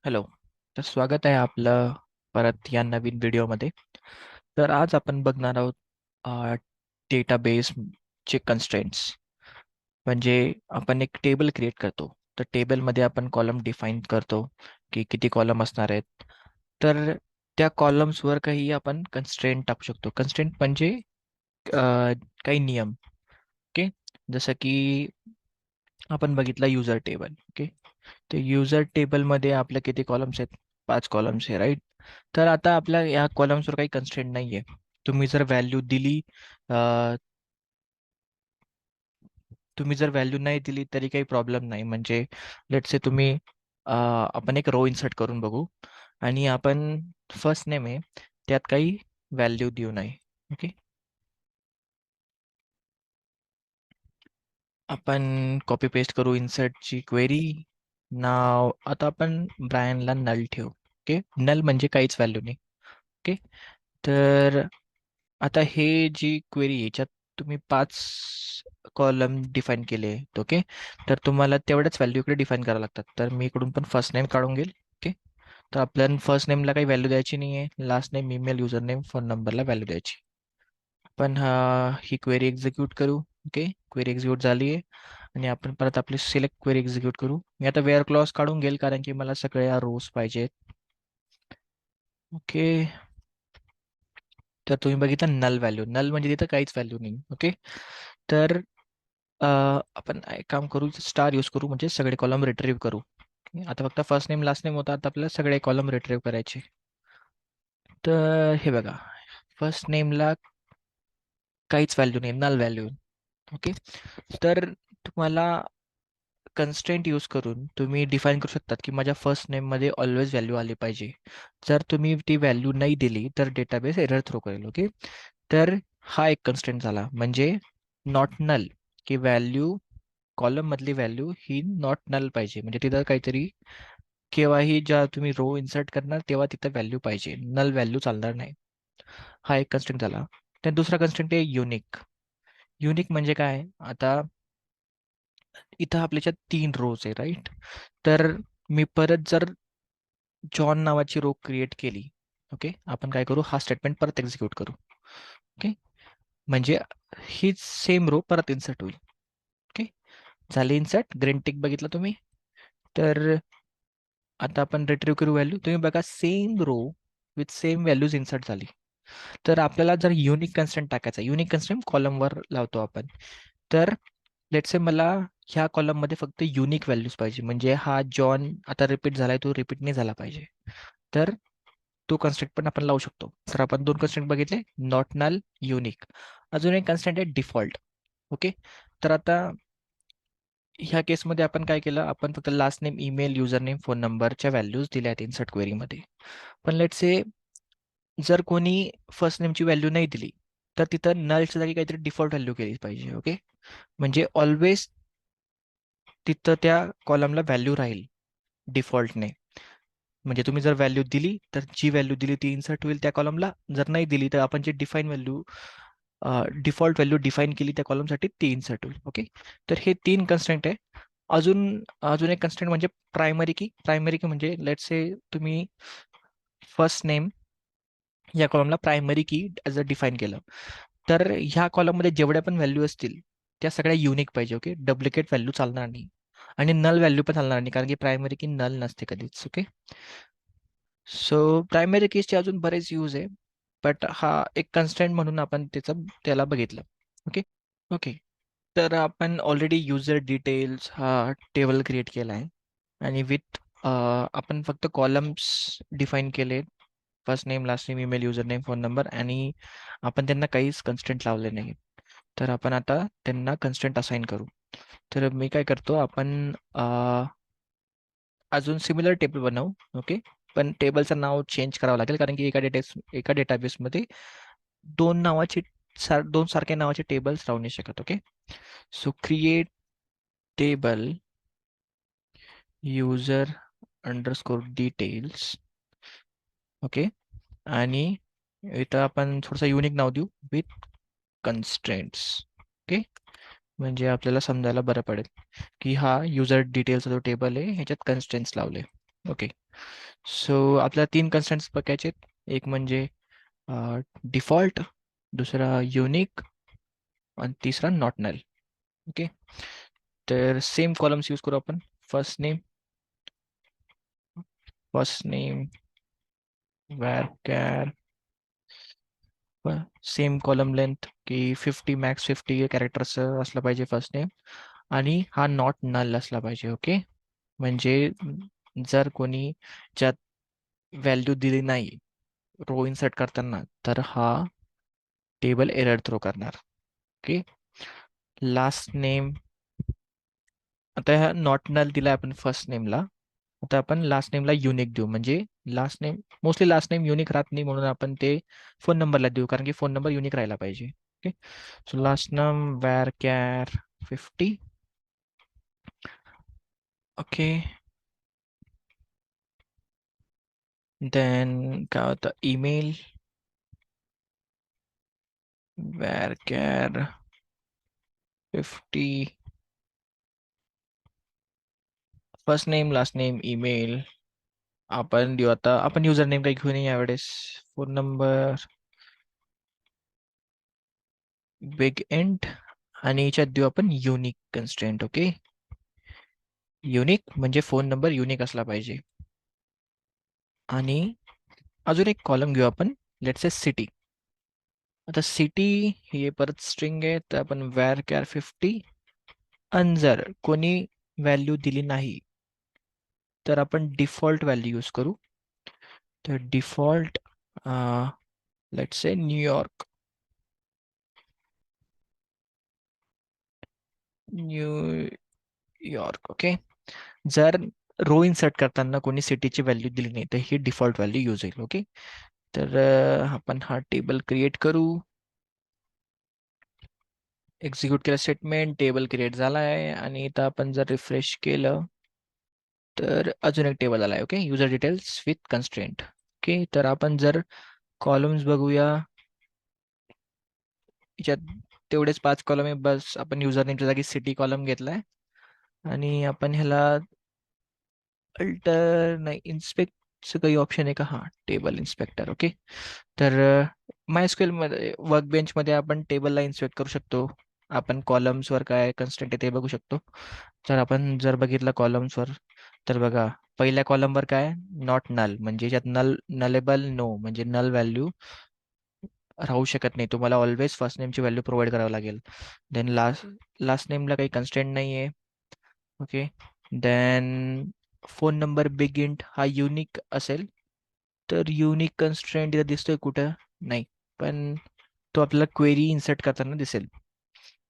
Hello. तर स्वागत आहे आपलं परत या नवीन व्हिडिओमध्ये. तर आज आपण बघणार आहोत डेटाबेसचे कन्स्ट्रेंट्स. म्हणजे आपण एक टेबल क्रिएट करतो. तर टेबलमध्ये आपण कॉलम डिफाईन करतो की किती कॉलम असणार आहेत. तर त्या कॉलम्सवर काही आपण कन्स्ट्रेंट टाकू शकतो. कन्स्ट्रेंट म्हणजे काही नियम. ओके. जसं की आपण बघितलं युजर टेबल. ओके. ते युजर टेबलमध्ये आपल्या किती कॉलम्स आहेत? 5 कॉलम्स आहे, राईट? तर आता आपल्या या कॉलम्सवर काही कन्स्ट्रेंट नाही आहे. अ, तुम्ही जर व्हॅल्यू नाही दिली तरी काही प्रॉब्लेम नाही. म्हणजे लेट्स से आपण एक रो इन्सर्ट करून बघू आणि आपण फर्स्ट नेम आहे त्यात काही व्हॅल्यू देऊ नये. ओके. आपण कॉपी पेस्ट करू इन्सर्टची क्वेरी. नाव आता आपण ब्रायनला नल ठेवू. ओके. नल म्हणजे काहीच व्हॅल्यू नाही. ओके. तर आता हे जी क्वेरी याच्यात तुम्ही 5 कॉलम डिफाईन केले. ओके. तर तुम्हाला तेवढ्याच व्हॅल्यू इकडे डिफाईन करावं लागतात. तर मी इकडून पण फर्स्ट नेम काढून घेईल. ओके. तर आपल्याला फर्स्ट नेमला काही व्हॅल्यू द्यायची नाही आहे. Last name, email, user name, phone नंबरला व्हॅल्यू द्यायची. आपण ही क्वेरी एक्झिक्यूट करू. ओके. क्वेरी एक्झिक्यूट झाली आहे आणि आपण परत आपली सिलेक्ट क्वेरी एक्झिक्यूट करू. मी आता वेअर क्लॉज काढून घेईल कारण की मला सगळ्या रोज पाहिजेत. ओके. तर तुम्ही बघितलं नल व्हॅल्यू. नल म्हणजे तिथं काहीच व्हॅल्यू नाही. ओके. तर आपण एक काम करू, स्टार यूज करू म्हणजे सगळे कॉलम रिट्रीव्ह करू. आता फक्त फर्स्ट नेम लास्ट नेम होता, आता आपल्याला सगळे कॉलम रिट्रीव्ह करायचे. तर हे बघा, फर्स्ट नेमला काहीच व्हॅल्यू नाही, नल व्हॅल्यू. ओके. तर तुम्हाला कन्स्ट्रेंट यूज करून तुम्ही डिफाईन करू शकतात की माझ्या फर्स्ट नेममध्ये ऑलवेज व्हॅल्यू आली पाहिजे. जर तुम्ही ती व्हॅल्यू नाही दिली तर डेटाबेस एरर थ्रो करेल. ओके. तर हा एक कन्स्ट्रेंट झाला म्हणजे नॉट नल, की व्हॅल्यू कॉलम मधली व्हॅल्यू ही नॉट नल पाहिजे. म्हणजे तिथं काहीतरी केव्हाही जेव्हा तुम्ही रो इन्सर्ट करणार तेव्हा तिथं व्हॅल्यू पाहिजे, नल व्हॅल्यू चालणार नाही. हा एक कन्स्ट्रेंट झाला. तर दुसरा कन्स्ट्रेंट आहे युनिक. युनिक म्हणजे काय? आता इथं आपल्याच्यात 3 रोज आहे, राईट? तर मी परत जर जॉन नावाची रो क्रिएट केली. ओके. आपण काय करू, हा स्टेटमेंट परत एक्झिक्यूट करू. ओके. म्हणजे हीच सेम रो परत इन्सर्ट होईल. ओके. झाली इन्सर्ट. ग्रीन टिक बघितलं तुम्ही. तर आता आपण रिट्रीव्ह करू व्हॅल्यू. तुम्ही बघा same row with same values insert झाली. तर आपल्याला जर युनिक कन्स्टंट टाकायचा, युनिक कन्स्टंट कॉलमवर लावतो आपण. तर लेट्स से मला ह्या कॉलममध्ये फक्त युनिक व्हॅल्यूज पाहिजे. म्हणजे हा जॉन आता रिपीट झालाय, तो रिपीट नाही झाला पाहिजे. तर तो कन्स्ट्रक्ट पण आपण लावू शकतो. तर आपण 2 कन्स्ट्रक्ट बघितले, नॉट नल, युनिक. अजून एक कन्स्ट्रक्ट आहे डिफॉल्ट. ओके. तर आता ह्या केसमध्ये आपण काय केलं, आपण फक्त last name, email, user name, phone नंबरच्या व्हॅल्यूज दिल्या आहेत इन्सर्ट क्वेरीमध्ये. पण लेट्स से जर कोणी फर्स्ट नेमची व्हॅल्यू नाही दिली तर तिथं नलच्या जागी काहीतरी डिफॉल्ट व्हॅल्यू केली पाहिजे. ओके. म्हणजे ऑलवेज तिथं त्या कॉलमला व्हॅल्यू राहील डिफॉल्टने. म्हणजे तुम्ही जर व्हॅल्यू दिली तर जी व्हॅल्यू दिली ती इन्सर्ट होईल त्या कॉलमला. जर नाही दिली तर आपण जे डिफॉल्ट व्हॅल्यू डिफाईन केली त्या कॉलमसाठी ती इन्सर्ट होईल. ओके. तर हे 3 कन्स्ट्रेंट आहे. अजून अजून एक कन्स्ट्रेंट म्हणजे प्रायमरी की. प्रायमरी की म्हणजे लेट्स से तुम्ही फर्स्ट नेम या कॉलमला प्रायमरी की ॲज अ डिफाईन केलं. तर ह्या कॉलममध्ये जेवढ्या पण व्हॅल्यू असतील त्या सगळ्या युनिक पाहिजे. ओके. डुप्लिकेट व्हॅल्यू चालणार नाही आणि नल व्हॅल्यू पण चालणार नाही कारण की प्रायमरी की नल नसते कधीच. ओके. सो प्रायमरी कीजचे अजून बरेच यूज आहे. बट हा एक कन्स्टंट म्हणून आपण त्याला बघितलं. ओके. ओके. तर आपण ऑलरेडी युजर डिटेल्स हा टेबल क्रिएट केला आहे आणि विथ आपण फक्त कॉलम्स डिफाईन केले. First name, last name, email, user name, phone number आणि आपण त्यांना काहीच कन्स्टंट लावले नाही. तर आपण आता त्यांना कन्स्टंट असाइन करू. तर मी काय करतो, आपण अजून सिमिलर टेबल बनवू. ओके. पण टेबलचं नाव चेंज करावं लागेल कारण की एका डेटाबेसमध्ये दोन सारख्या नावाचे टेबल्स राहू नाही शकत. Okay. So create table user underscore details. Okay. आणि इथं आपण थोडंसं युनिक नाव देऊ, विथ कन्स्ट्रेंट्स. ओके. म्हणजे आपल्याला समजायला बरं पडेल की हा युजर डिटेल्सचा जो टेबल आहे ह्याच्यात कन्स्ट्रेंट्स लावले. ओके. सो आपल्याला 3 कन्स्ट्रेंट्स बघायचे आहेत. एक म्हणजे डिफॉल्ट, दुसरा युनिक आणि तिसरा नॉट नल. ओके. तर सेम कॉलम्स यूज करू आपण. First name, var same column length की 50 मॅक्स 50 कॅरेक्टर्स असला पाहिजे फर्स्ट नेम, आणि हा नॉट नल असला पाहिजे. ओके. म्हणजे जर कोणी ज्यात व्हॅल्यू दिली नाही रो इन्सर्ट करताना, तर हा टेबल एरर थ्रो करणार. ओके. लास्ट नेम, आता हा नॉट नल दिला आपण फर्स्ट नेमला. आता आपण लास्ट नेमला युनिक देऊ, म्हणजे last name, mostly last name unique राहत नाही म्हणून आपण ते फोन नंबरला देऊ, कारण की फोन नंबर युनिक राहायला पाहिजे. Okay. So last name varchar 50. Okay. Then काय होतं, email varchar 50. First name, last name, email आपण देऊ. आता आपण युजर नेम काही घेऊ नये यावेळेस. फोन नंबर बिग एंड, आणि याच्यात देऊ आपण युनिक कन्स्ट्रेंट. ओके. युनिक म्हणजे फोन नंबर युनिक असला पाहिजे. आणि अजून एक कॉलम घेऊ आपण, लेट्स से सिटी. आता सिटी हे परत स्ट्रिंग आहे, तर आपण वॅर कॅर 50. आणि जर कोणी व्हॅल्यू दिली नाही तर आपण डिफॉल्ट व्हॅल्यू यूज करू. तर default let's say New York. New York. Okay. जर रो इन्सर्ट करताना कोणी सिटीची व्हॅल्यू दिली नाही तर ही डिफॉल्ट व्हॅल्यू यूज होईल. ओके. तर आपण हा टेबल क्रिएट करू. एक्झिक्यूट केलं स्टेटमेंट, टेबल क्रिएट झाला आहे. आणि इथं आपण जर रिफ्रेश केलं तर अजून एक टेबल आला आहे. Okay. User details with constraint. Okay. तर आपण जर कॉलम्स बघूया, याच्यात तेवढेच 5 कॉलम आहे बस. आपण युजर नेमच्या जागी सिटी कॉलम घेतलाय, आणि आपण ह्याला अल्टर नाही, इन्स्पेक्टचं काही ऑप्शन आहे का? हां, टेबल इन्स्पेक्टर. ओके. तर मायस्क्वेल मध्ये वर्कबेंच मध्ये आपण टेबलला इन्स्पेक्ट करू शकतो. आपण कॉलम्सवर काय कन्स्ट्रेंट आहे ते बघू शकतो. तर आपण जर बघितलं कॉलम्सवर, तर बघा पहिल्या कॉलमवर काय, नॉट नल, म्हणजे ज्यात नलेबल नो, म्हणजे नल व्हॅल्यू राहू शकत नाही. तुम्हाला ऑलवेज फर्स्ट नेमची व्हॅल्यू प्रोव्हाइड करावी लागेल. देन लास्ट नेमला काही कन्स्टेंट नाही आहे. ओके. देन फोन नंबर बिगिंट हा युनिक असेल, तर युनिक कन्स्ट्रेंट इथं दिसतोय कुठं? नाही, पण तो आपल्याला क्वेरी इन्सर्ट करताना दिसेल.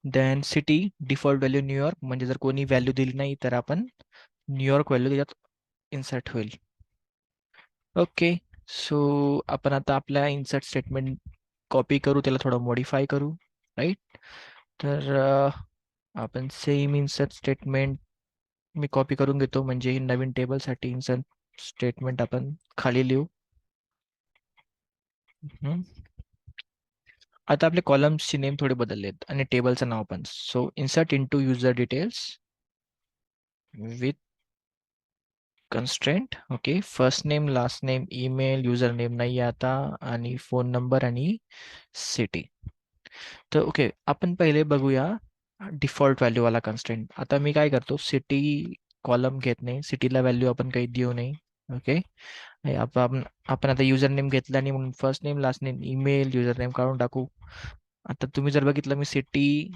Then city default value New York, म्हणजे जर कोणी व्हॅल्यू दिली नाही तर आपण न्यूयॉर्क व्हॅल्यू त्याच्यात इन्सर्ट होईल. ओके. सो आपण आता आपल्या इन्सर्ट स्टेटमेंट कॉपी करू, त्याला थोडं मॉडिफाय करू, राईट. तर आपण सेम इन्सर्ट स्टेटमेंट मी कॉपी करून घेतो, म्हणजे ही नवीन टेबलसाठी इन्सर्ट स्टेटमेंट आपण खाली लिहू. हम्म. आता आपले कॉलम्सचे नेम थोडे बदललेत आणि टेबलचं नाव पण. So insert into user details with constraint. Okay. First name, last name, email, user name नाही आहे आता, आणि फोन नंबर आणि सिटी. तर ओके, आपण पहिले बघूया डिफॉल्ट व्हॅल्यूवाला कन्स्ट्रेंट. आता मी काय करतो, सिटी कॉलम घेत नाही, सिटीला व्हॅल्यू आपण काही देऊ नाही. ओके. आपण आपण आता युजर नेम घेतला नाही म्हणून first name, last name, email, user name काढून टाकू. आता तुम्ही जर बघितलं, मी सिटी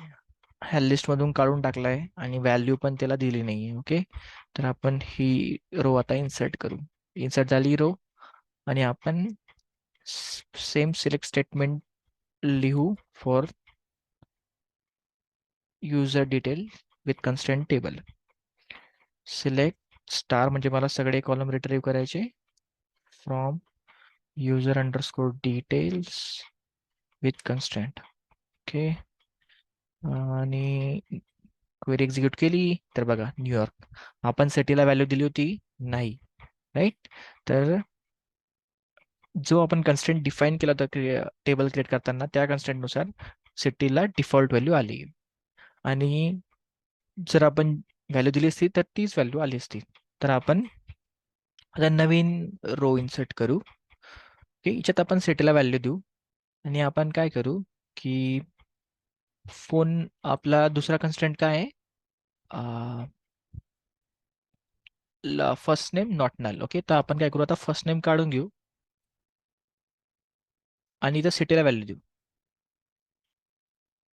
ह्या लिस्टमधून काढून टाकलाय आणि व्हॅल्यू पण त्याला दिली नाही. ओके. तर आपण ही रो आता इन्सर्ट करू. इन्सर्ट झाली रो, आणि आपण सेम सिलेक्ट स्टेटमेंट लिहू for user detail with constraint table. Select star म्हणजे मला सगळे कॉलम रिट्रीव्ह करायचे from user underscore details with constraint. Okay. आणि क्वेरी एक्झिक्यूट केली तर बघा न्यूयॉर्क. आपण सिटीला व्हॅल्यू दिली होती नाही, राईट. तर जो आपण कन्स्ट्रेंट डिफाईन केला होता टेबल क्रिएट करताना, त्या कन्स्ट्रेंटनुसार सिटीला डिफॉल्ट व्हॅल्यू आली. आणि जर आपण व्हॅल्यू दिली असती तर तीच व्हॅल्यू आली असती. तर आपण आता नवीन रो इन्सर्ट करू. ओके, याच्यात आपण सिटीला व्हॅल्यू देऊ आणि आपण काय करू की फोन आपला दुसरा कन्स्टंट काय आहे, first name not null. Okay, तर आपण काय करू आता फर्स्ट नेम काढून घेऊ आणि इथं सिटीला व्हॅल्यू देऊ.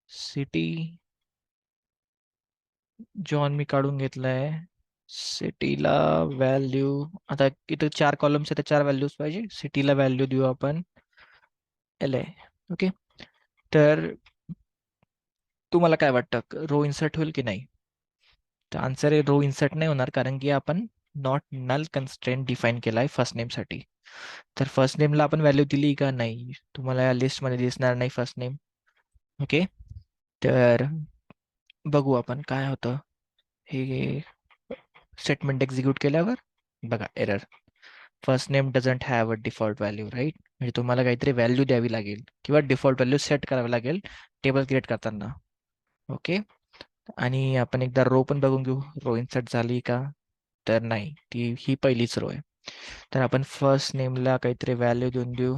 सिटी जॉन मी काढून घेतलाय. सिटीला व्हॅल्यू, आता इथं 4 कॉलम्स आहेत, 4 व्हॅल्यूज पाहिजे. सिटीला व्हॅल्यू देऊ आपण LA. ओके, तर तुम्हाला काय वाटतं, रो इन्सर्ट होईल की नाही? तर आन्सर आहे रो इन्सर्ट नाही होणार, कारण की आपण नॉट नल कन्स्ट्रेंट डिफाईन केलाय फर्स्ट नेमसाठी. तर फर्स्ट नेमला आपण व्हॅल्यू दिली का नाही, तुम्हाला या लिस्टमध्ये दिसणार नाही फर्स्ट नेम. ओके, तर बघू आपण काय होतं. हे स्टेटमेंट एक्झिक्यूट केल्यावर बघा error, first name doesn't have a default value, right. म्हणजे तुम्हाला काहीतरी व्हॅल्यू द्यावी लागेल किंवा डिफॉल्ट व्हॅल्यू सेट करावी लागेल टेबल क्रिएट करताना. ओके, आणि आपण एकदा रो पण बघून घेऊ, रो इन्सर्ट झाली का. तर नाही, ती ही पहिलीच रो आहे. तर आपण फर्स्ट नेमला काहीतरी व्हॅल्यू देऊन देऊ.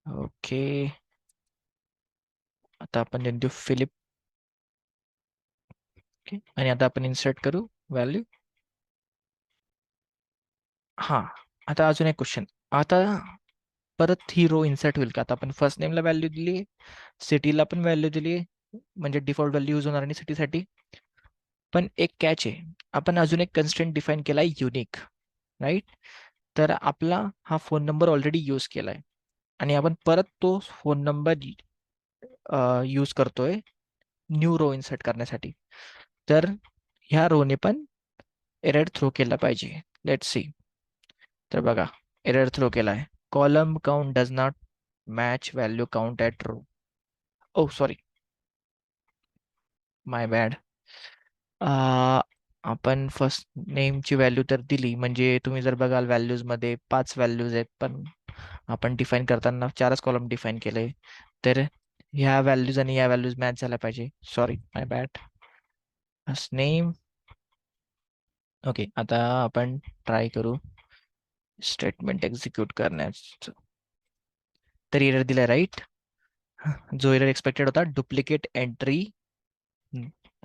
ओके, आता आपण देऊन देऊ फिलिप. ओके, आणि आता आपण इन्सर्ट करू व्हॅल्यू. हां, आता अजून एक क्वेश्चन. आता परत ही रो इन्सर्ट होईल का? आता आपण फर्स्ट नेमला व्हॅल्यू दिली, सिटीला पण व्हॅल्यू दिली, म्हणजे डिफॉल्ट व्हॅल्यू यूज होणार नाही सिटीसाठी. पण एक कॅच आहे, आपण अजून एक कन्स्ट्रेंट डिफाईन केलाय युनिक, राईट. तर आपला हा फोन नंबर ऑलरेडी यूज केलाय आणि आपण परत तो फोन नंबर यूज करतोय न्यू रो इन्सर्ट करण्यासाठी. तर ह्या रोने पण एरर थ्रो केला पाहिजे. Let's see. तर बघा, एरर थ्रो केलाय, column count does not match value count at row. Oh sorry, my bad. आपण फर्स्ट नेमची व्हॅल्यू तर दिली, म्हणजे तुम्ही जर बघाल व्हॅल्यूजमध्ये 5 व्हॅल्यूज आहेत, पण आपण डिफाईन करताना 4च कॉलम डिफाईन केले. तर ह्या व्हॅल्यूज आणि या व्हॅल्यूज मॅच झाल्या पाहिजे. Sorry, my bad. First name. Okay, आता आपण ट्राय करू स्टेटमेंट एक्झिक्यूट करण्याचं. तर एरर दिलाय, राईट. जो एरर एक्सपेक्टेड होता, duplicate entry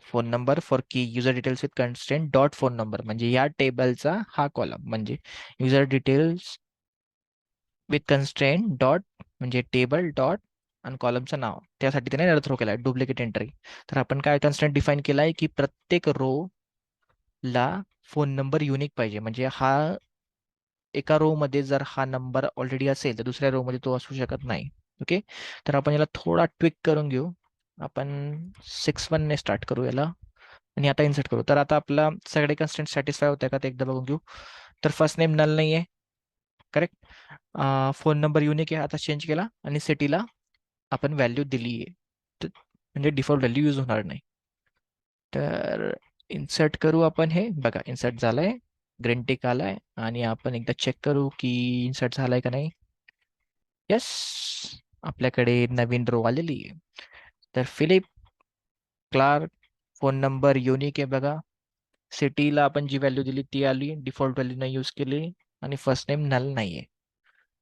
phone number for key user details with constant dot phone number, म्हणजे या टेबलचा हा कॉलम म्हणजे user details with constraint dot, म्हणजे टेबल डॉट आणि कॉलमचं नाव, त्यासाठी त्याने एरर थ्रो केलाय डुप्लिकेट एंट्री. तर आपण काय कन्स्ट्रेंट डिफाईन केलाय की प्रत्येक रो ला फोन नंबर युनिक पाहिजे, म्हणजे हा एका रो मध्ये जर हा नंबर ऑलरेडी असेल तर दुसऱ्या रो मध्ये तो असू शकत नाही. ओके, तर आपण याला थोडा ट्विक करून घेऊ. आपण 6-1 ने स्टार्ट करू याला आणि आता इन्सर्ट करू. तर आता आपला सगळे कन्स्टंट सॅटिस्फाय होते का ते एकदा बघून घेऊ. तर फर्स्ट नेम नल नाही आहे, करेक्ट. फोन नंबर युनिक आहे, आता चेंज केला आणि सिटीला आपण व्हॅल्यू दिली आहे, म्हणजे डिफॉल्ट व्हॅल्यू यूज होणार नाही. तर इन्सर्ट करू आपण, हे बघा इन्सर्ट झालंय, ग्रीन टिक आलाय आणि आपण एकदा चेक करू की इन्सर्ट झालाय का नाही. येस, आपल्याकडे नवीन रो आलेली आहे. तर Philip Clark, phone number unique आहे बघा, सिटीला आपण जी व्हॅल्यू दिली ती आली, डिफॉल्ट व्हॅल्यू नाही यूज केली आणि फर्स्ट नेम नल नाही आहे.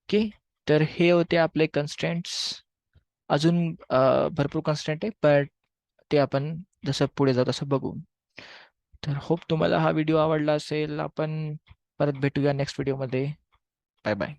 ओके, तर हे होते आपले कन्स्ट्रेंट्स. अजून भरपूर कन्स्ट्रेंट आहे, पण ते आपण जसं पुढे जाऊ तसं बघू. तर होप तुम्हाला हा व्हिडिओ आवडला असेल. आपण परत भेटूया नेक्स्ट व्हिडिओमध्ये. Bye bye.